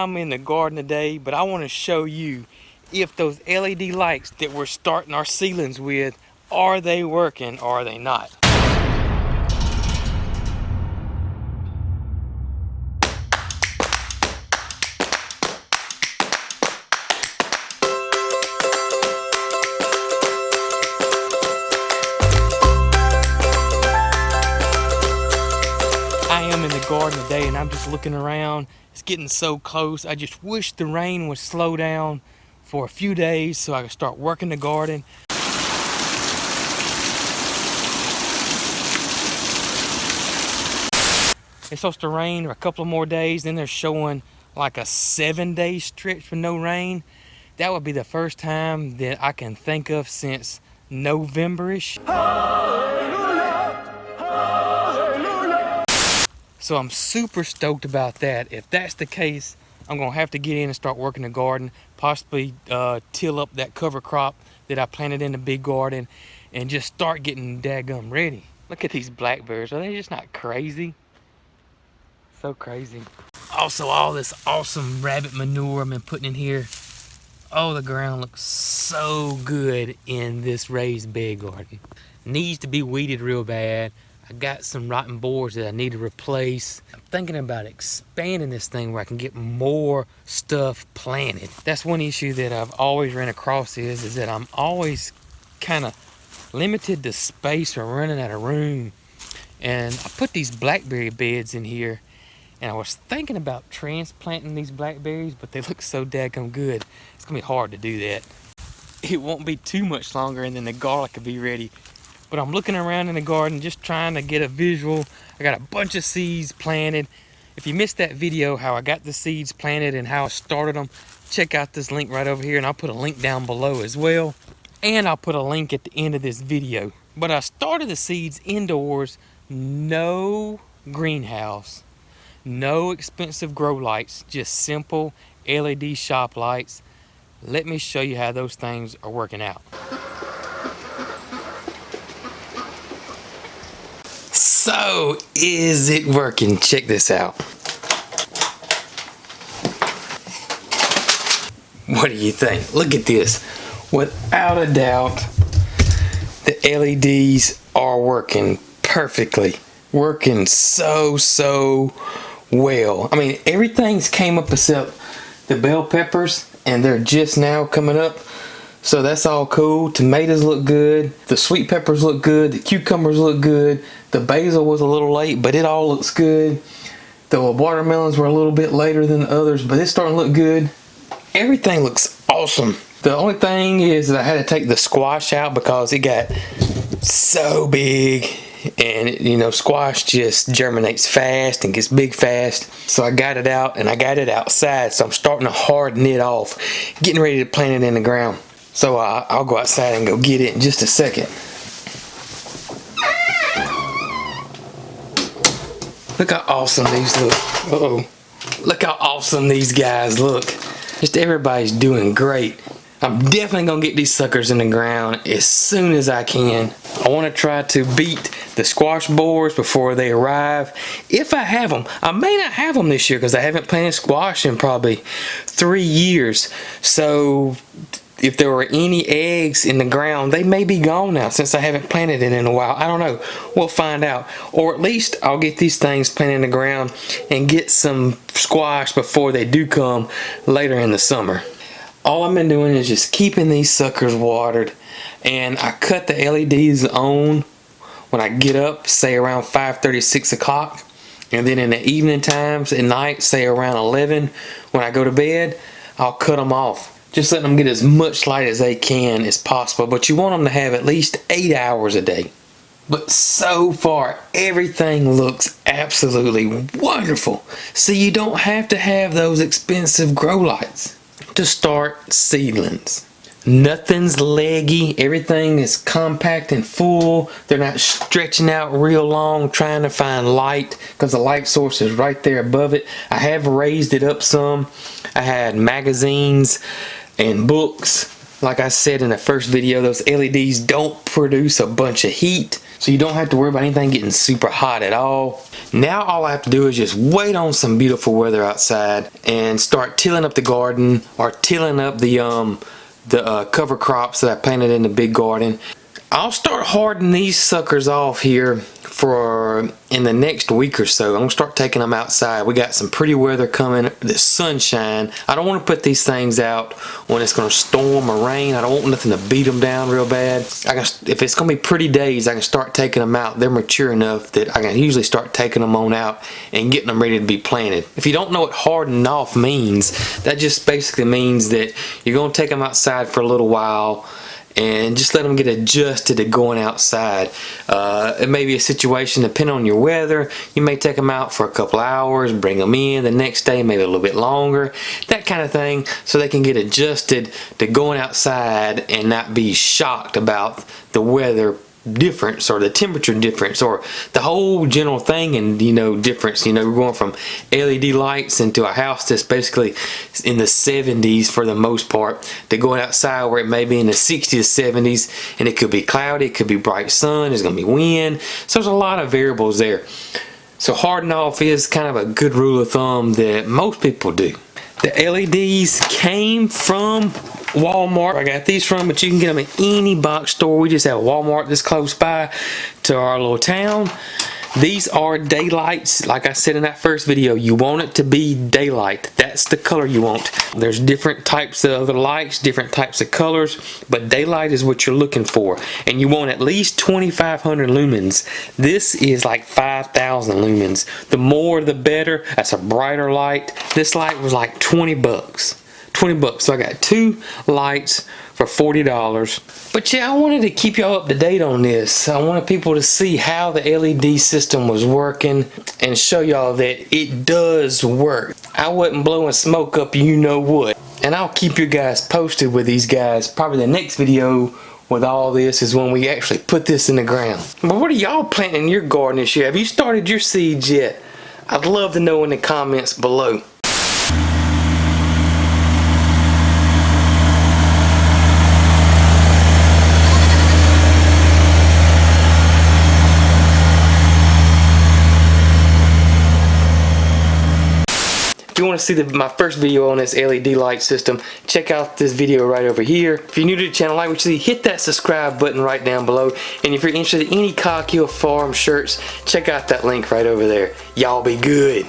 I'm in the garden today, but I want to show you if those LED lights that we're starting our seedlings with, are they working or are they not? I am in the garden today and I'm just looking around. It's getting so close. I just wish the rain would slow down for a few days so I can start working the garden. It's supposed to rain for a couple of more days, then they're showing like a 7-day stretch with no rain. That would be the first time that I can think of since November-ish. So I'm super stoked about that. If that's the case, I'm gonna have to get in and start working the garden, possibly till up that cover crop that I planted in the big garden and just start getting daggum ready. Look at these blackberries, are they just not crazy? So crazy. Also, all this awesome rabbit manure I've been putting in here. Oh, the ground looks so good in this raised bed garden. Needs to be weeded real bad. I got some rotten boards that I need to replace. I'm thinking about expanding this thing where I can get more stuff planted. That's one issue that I've always ran across is that I'm always kind of limited to space or running out of room. And I put these blackberry beds in here and I was thinking about transplanting these blackberries, but they look so daggum good. It's gonna be hard to do that. It won't be too much longer and then the garlic will be ready. But I'm looking around in the garden just trying to get a visual. I got a bunch of seeds planted. If you missed that video how I got the seeds planted and how I started them, check out this link right over here and I'll put a link down below as well. And I'll put a link at the end of this video. But I started the seeds indoors, no greenhouse, no expensive grow lights, just simple LED shop lights. Let me show you how those things are working out. So, is it working? Check this out. What do you think? Look at this. Without a doubt, the LEDs are working perfectly. Working so well. I mean, everything's came up except the bell peppers, and they're just now coming up. So that's all cool. Tomatoes look good. The sweet peppers look good. The cucumbers look good. The basil was a little late, but it all looks good. The watermelons were a little bit later than the others, but it's starting to look good. Everything looks awesome. The only thing is that I had to take the squash out because it got so big. And you know, squash just germinates fast and gets big fast. So I got it out and I got it outside. So I'm starting to harden it off, getting ready to plant it in the ground. So I'll go outside and go get it in just a second. Look how awesome these look. Uh-oh. Look how awesome these guys look. Just everybody's doing great. I'm definitely gonna get these suckers in the ground as soon as I can. I wanna try to beat the squash boards before they arrive. If I have them, I may not have them this year because I haven't planted squash in probably 3 years. So if there were any eggs in the ground, they may be gone now since I haven't planted it in a while. I don't know. We'll find out. Or at least I'll get these things planted in the ground and get some squash before they do come later in the summer. All I've been doing is just keeping these suckers watered, and I cut the LEDs on when I get up, say around 5:30, 6 o'clock, and then in the evening times at night, say around 11 when I go to bed, I'll cut them off. Just letting them get as much light as they can as possible, but you want them to have at least 8 hours a day. But so far, everything looks absolutely wonderful. So you don't have to have those expensive grow lights to start seedlings. Nothing's leggy, everything is compact and full. They're not stretching out real long trying to find light because the light source is right there above it. I have raised it up some. I had magazines and books Like I said in the first video, those LEDs don't produce a bunch of heat, so you don't have to worry about anything getting super hot at all. Now all I have to do is just wait on some beautiful weather outside and start tilling up the garden or tilling up the cover crops that I planted in the big garden. I'll start hardening these suckers off here for in the next week or so. I'm gonna start taking them outside. We got some pretty weather coming, the sunshine. I don't want to put these things out when it's gonna storm or rain. I don't want nothing to beat them down real bad. If it's gonna be pretty days, I can start taking them out. They're mature enough that I can usually start taking them on out and getting them ready to be planted. If you don't know what hardening off means, that just basically means that you're gonna take them outside for a little while and just let them get adjusted to going outside. It may be a situation, depending on your weather, you may take them out for a couple hours, bring them in the next day, maybe a little bit longer, that kind of thing, so they can get adjusted to going outside and not be shocked about the weather difference or the temperature difference or the whole general thing and difference. We're going from LED lights into a house that's basically in the 70s for the most part to going outside where it may be in the 60s, 70s, and it could be cloudy, it could be bright sun, there's gonna be wind, so there's a lot of variables there. So hardening off is kind of a good rule of thumb that most people do. The LEDs came from Walmart. I got these from, but you can get them at any box store. We just have a Walmart this close by to our little town. These are daylights. Like I said in that first video, you want it to be daylight. That's the color you want. There's different types of other lights, different types of colors, but daylight is what you're looking for. And you want at least 2,500 lumens. This is like 5,000 lumens. The more the better. That's a brighter light. This light was like 20 bucks. 20 bucks. So I got 2 lights for $40. But yeah, I wanted to keep y'all up to date on this. I wanted people to see how the LED system was working and show y'all that it does work. I wasn't blowing smoke up you know what. And I'll keep you guys posted with these guys. Probably the next video with all this is when we actually put this in the ground. But what are y'all planting in your garden this year? Have you started your seeds yet? I'd love to know in the comments below. If you want to see my first video on this LED light system, check out this video right over here. If you're new to the channel, like what you see, hit that subscribe button right down below. And if you're interested in any Cog Hill Farm shirts, check out that link right over there. Y'all be good.